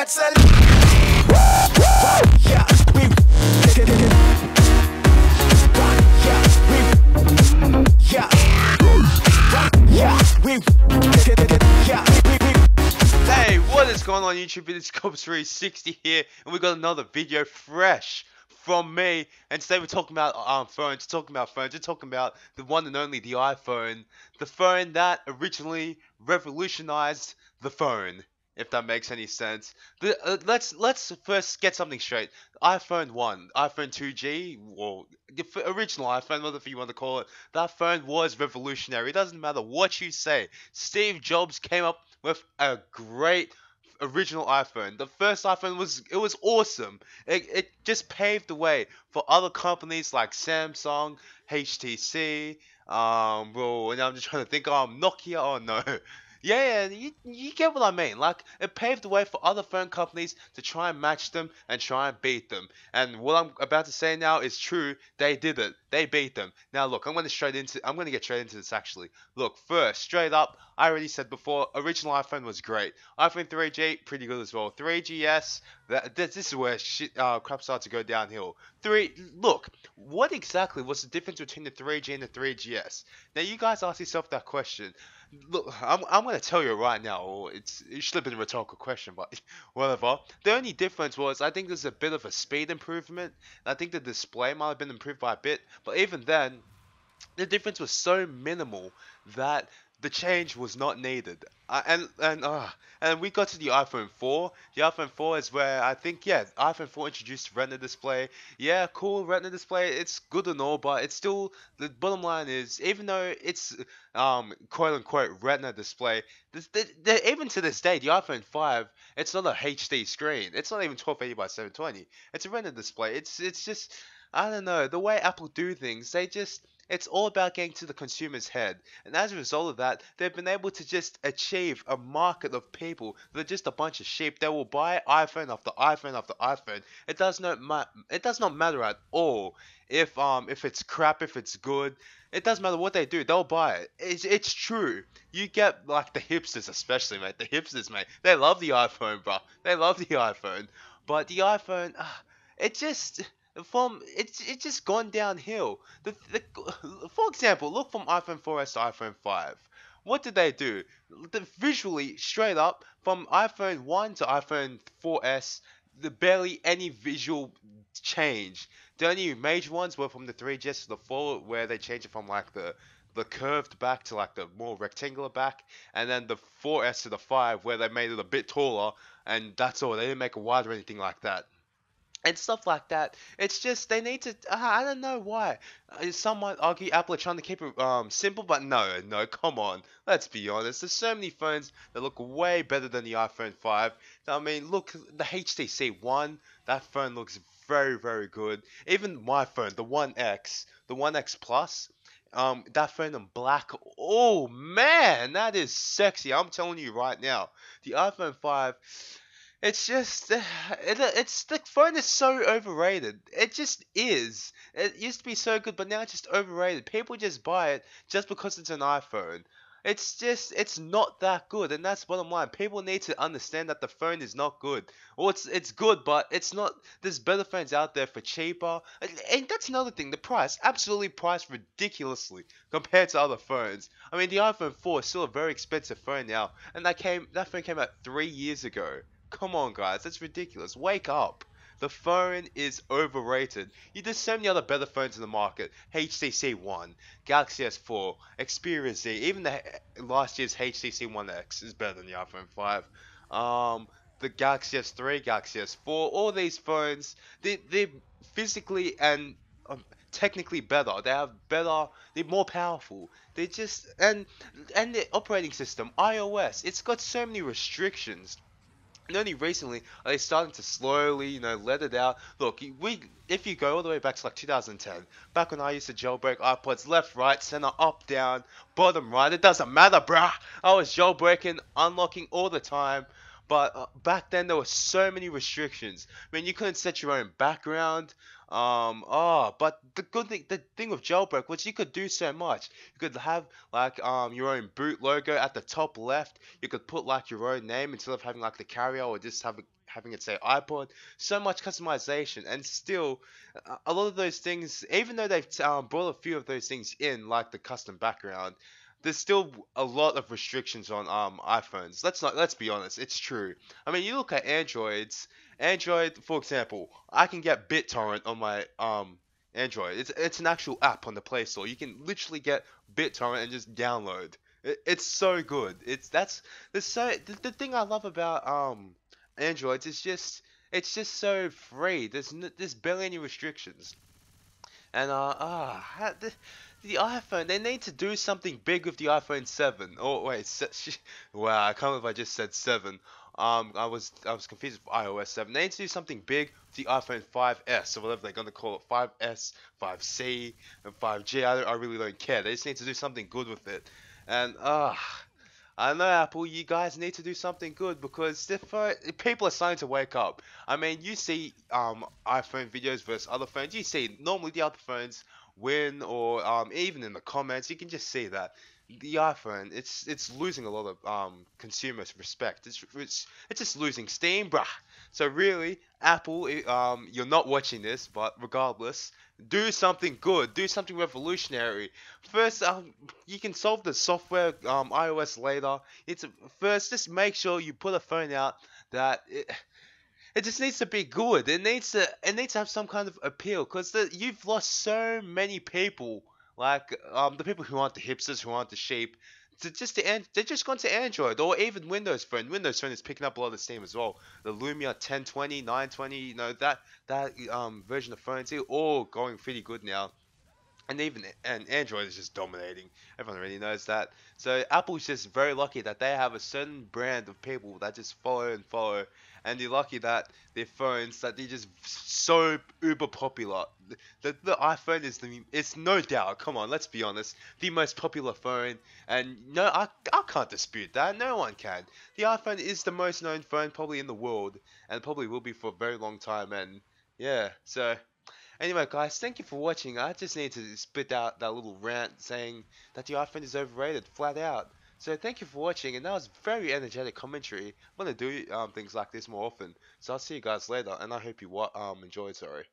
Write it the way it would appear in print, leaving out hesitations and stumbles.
that's a yeah, we Hey, what is going on YouTube? It's Cobbs360 here, and we got another video fresh from me. And today we're talking about phones. We're talking about the one and only, the iPhone, the phone that originally revolutionized the phone. If that makes any sense. Let's first get something straight. iPhone 1, iPhone 2G, or the original iPhone, whatever you want to call it, that phone was revolutionary. It doesn't matter what you say. Steve Jobs came up with a great original iPhone. The first iPhone was awesome. It just paved the way for other companies like Samsung, HTC, well, and I'm just trying to think, Nokia. Oh no. Yeah, you get what I mean. Like, it paved the way for other phone companies to try and match them and try and beat them. And what I'm about to say now is true. They did it. They beat them. Now, look, I'm going to get straight into this, actually. Look, first, straight up, I already said before, original iPhone was great. iPhone 3G, pretty good as well. 3GS, this is where crap started to go downhill. Look, what exactly was the difference between the 3G and the 3GS? Now, you guys ask yourself that question. Look, I'm going to tell you right now, or it should have been a rhetorical question, but whatever. The only difference was, I think there's a bit of a speed improvement. I think the display might have been improved by a bit, but even then, the difference was so minimal that the change was not needed. And we got to the iPhone 4. The iPhone 4 is where I think, yeah, iPhone 4 introduced Retina display. Yeah, cool, Retina display. It's good and all, but it's still, the bottom line is, even though it's quote unquote Retina display, even to this day, the iPhone 5, it's not a HD screen. It's not even 1280 by 720. It's a Retina display. It's just, I don't know, the way Apple do things, it's all about getting to the consumer's head. And as a result of that, they've been able to just achieve a market of people that are just a bunch of sheep. They will buy iPhone after iPhone after iPhone. It does not matter at all if it's crap, if it's good. It doesn't matter what they do, they'll buy it. It's true. You get, like, the hipsters especially, mate. The hipsters, mate. They love the iPhone, bro. They love the iPhone. But the iPhone, it's just gone downhill. For example, look from iPhone 4S to iPhone 5. What did they do? Visually, straight up, from iPhone 1 to iPhone 4S, barely any visual change. The only major ones were from the 3GS to the 4, where they changed it from like the curved back to like the more rectangular back, and then the 4S to the 5, where they made it a bit taller, and that's all. They didn't make it wide or anything like that. And stuff like that. It's just, they need to, I don't know why. Some might argue Apple are trying to keep it simple, but no, come on. Let's be honest. There's so many phones that look way better than the iPhone 5. I mean, look, the HTC One, that phone looks very, very good. Even my phone, the One X Plus, that phone in black, oh man, that is sexy. I'm telling you right now. The iPhone 5... It's just, the phone is so overrated. It just is. It used to be so good, but now it's just overrated. People just buy it just because it's an iPhone. It's not that good, and that's bottom line. People need to understand that the phone is not good. Well, it's good, but it's not. There's better phones out there for cheaper, and that's another thing. The price, absolutely priced ridiculously compared to other phones. I mean, the iPhone 4 is still a very expensive phone now, and that phone came out 3 years ago. Come on, guys, that's ridiculous. Wake up. The phone is overrated. There's so many other better phones in the market. HTC One, Galaxy S4, Xperia Z, even the last year's HTC One X is better than the iPhone 5. The Galaxy S3, Galaxy S4, all these phones, they're physically and technically better. They're more powerful. They just, and the operating system, iOS, it's got so many restrictions. And only recently are they starting to slowly, let it out. Look, if you go all the way back to like 2010, back when I used to jailbreak iPods left, right, center, up, down, bottom, right, it doesn't matter, bruh. I was jailbreaking, unlocking all the time. But back then there were so many restrictions. I mean, you couldn't set your own background. But the thing with jailbreak was you could do so much. You could have like your own boot logo at the top left. You could put like your own name instead of having like the carrier or just having it say iPod. So much customization, and still, a lot of those things, even though they've brought a few of those things in, like the custom background, there's still a lot of restrictions on iPhones. Let's be honest, it's true. I mean, you look at Android, for example, I can get BitTorrent on my Android. It's an actual app on the Play Store. You can literally get BitTorrent and just download. It's so good. The thing I love about Androids is just it's just so free. There's barely any restrictions. And the iPhone, they need to do something big with the iPhone 7. Oh wait, wow, I can't believe I just said 7. I was confused with iOS 7. They need to do something big with the iPhone 5S or whatever they're gonna call it, 5S, 5C, and 5G. I really don't care. They just need to do something good with it. And I know, Apple, you guys need to do something good because people are starting to wake up. I mean, you see iPhone videos versus other phones. You see normally the other phones win, or even in the comments, you can just see that the iPhone it's losing a lot of consumers' respect. It's just losing steam, bruh. So really, Apple, you're not watching this, but regardless, do something good, do something revolutionary. First, you can solve the software iOS later. It's first just make sure you put a phone out that it just needs to be good. It needs to have some kind of appeal because you've lost so many people, like the people who aren't the hipsters, who aren't the sheep. They're just gone to Android or even Windows Phone. Windows Phone is picking up a lot of steam as well. The Lumia 1020, 920, that version of phones, they're all going pretty good now, and Android is just dominating. Everyone already knows that. So Apple's just very lucky that they have a certain brand of people that just follow and follow, and they're lucky that their phones that they're just so uber popular. The iPhone is it's no doubt. Come on, let's be honest, the most popular phone, and no, I can't dispute that. No one can. The iPhone is the most known phone probably in the world, and probably will be for a very long time. And yeah, so. Anyway, guys, thank you for watching. I just need to spit out that little rant saying that the iPhone is overrated, flat out. So thank you for watching, and that was very energetic commentary. I'm gonna do things like this more often. So I'll see you guys later, and I hope you enjoyed. Sorry.